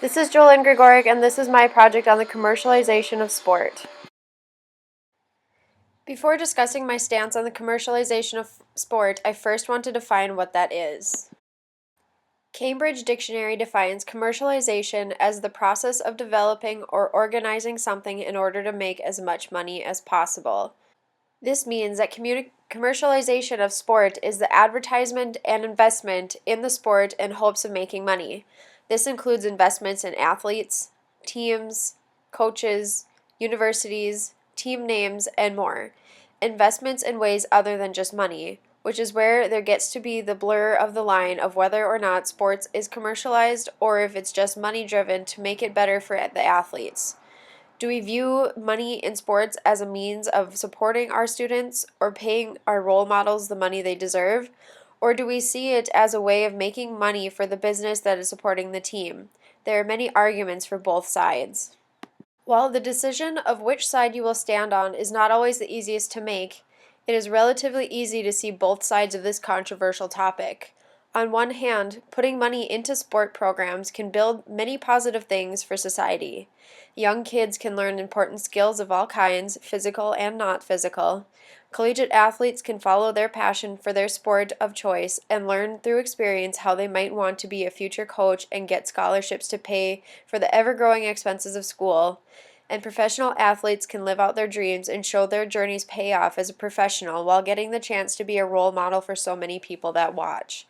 This is Jolene Gregoric, and this is my project on the commercialization of sport. Before discussing my stance on the commercialization of sport, I first want to define what that is. Cambridge Dictionary defines commercialization as the process of developing or organizing something in order to make as much money as possible. This means that commercialization of sport is the advertisement and investment in the sport in hopes of making money. This includes investments in athletes, teams, coaches, universities, team names, and more. Investments in ways other than just money, which is where there gets to be the blur of the line of whether or not sports is commercialized or if it's just money driven to make it better for the athletes. Do we view money in sports as a means of supporting our students or paying our role models the money they deserve? Or do we see it as a way of making money for the business that is supporting the team? There are many arguments for both sides. While the decision of which side you will stand on is not always the easiest to make, it is relatively easy to see both sides of this controversial topic. On one hand, putting money into sport programs can build many positive things for society. Young kids can learn important skills of all kinds, physical and not physical. Collegiate athletes can follow their passion for their sport of choice and learn through experience how they might want to be a future coach and get scholarships to pay for the ever-growing expenses of school. And professional athletes can live out their dreams and show their journeys pay off as a professional while getting the chance to be a role model for so many people that watch.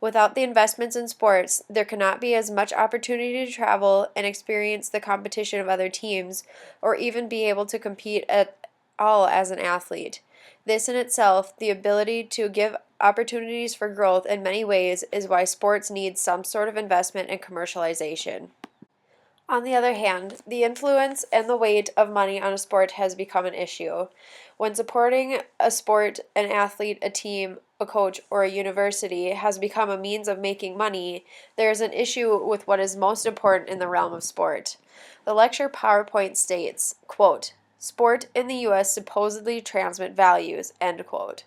Without the investments in sports, there cannot be as much opportunity to travel and experience the competition of other teams, or even be able to compete at all as an athlete. This in itself, the ability to give opportunities for growth in many ways, is why sports need some sort of investment and commercialization. On the other hand, the influence and the weight of money on a sport has become an issue. When supporting a sport, an athlete, a team, a coach, or a university has become a means of making money, there is an issue with what is most important in the realm of sport. The lecture PowerPoint states, quote, "Sport in the U.S. supposedly transmit values," end quote.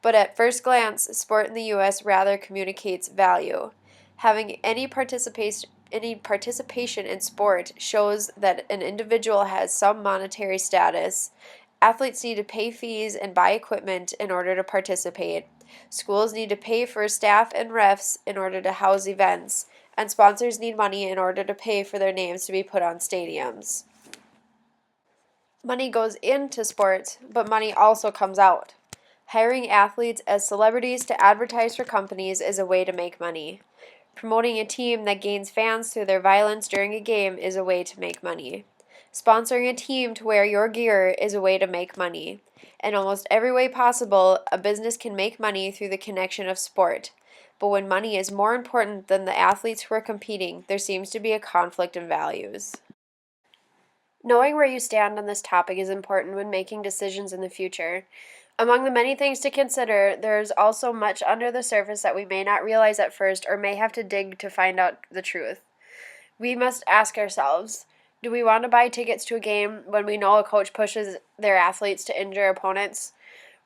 But at first glance, sport in the U.S. rather communicates value. Having any participation in sport shows that an individual has some monetary status. Athletes need to pay fees and buy equipment in order to participate. Schools need to pay for staff and refs in order to house events. And sponsors need money in order to pay for their names to be put on stadiums. Money goes into sports, but money also comes out. Hiring athletes as celebrities to advertise for companies is a way to make money. Promoting a team that gains fans through their violence during a game is a way to make money. Sponsoring a team to wear your gear is a way to make money. In almost every way possible, a business can make money through the connection of sport. But when money is more important than the athletes who are competing, there seems to be a conflict in values. Knowing where you stand on this topic is important when making decisions in the future. Among the many things to consider, there is also much under the surface that we may not realize at first or may have to dig to find out the truth. We must ask ourselves, do we want to buy tickets to a game when we know a coach pushes their athletes to injure opponents?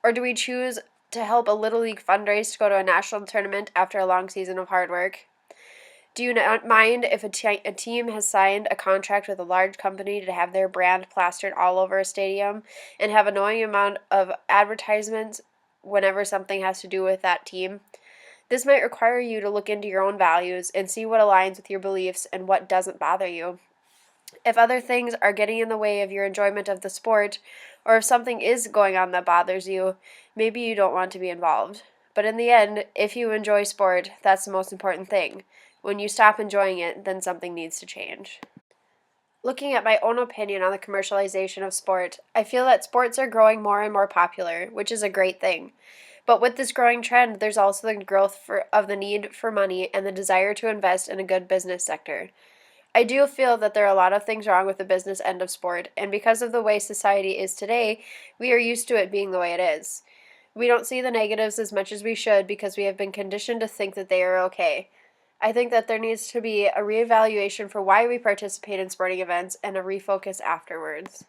Or do we choose to help a Little League fundraise to go to a national tournament after a long season of hard work? Do you not mind if a team has signed a contract with a large company to have their brand plastered all over a stadium and have a knowing amount of advertisements whenever something has to do with that team? This might require you to look into your own values and see what aligns with your beliefs and what doesn't bother you. If other things are getting in the way of your enjoyment of the sport, or if something is going on that bothers you, maybe you don't want to be involved. But in the end, if you enjoy sport, that's the most important thing. When you stop enjoying it, then something needs to change. Looking at my own opinion on the commercialization of sport, I feel that sports are growing more and more popular, which is a great thing. But with this growing trend, there's also the growth of the need for money and the desire to invest in a good business sector. I do feel that there are a lot of things wrong with the business end of sport, and because of the way society is today, we are used to it being the way it is. We don't see the negatives as much as we should because we have been conditioned to think that they are okay. I think that there needs to be a reevaluation for why we participate in sporting events and a refocus afterwards.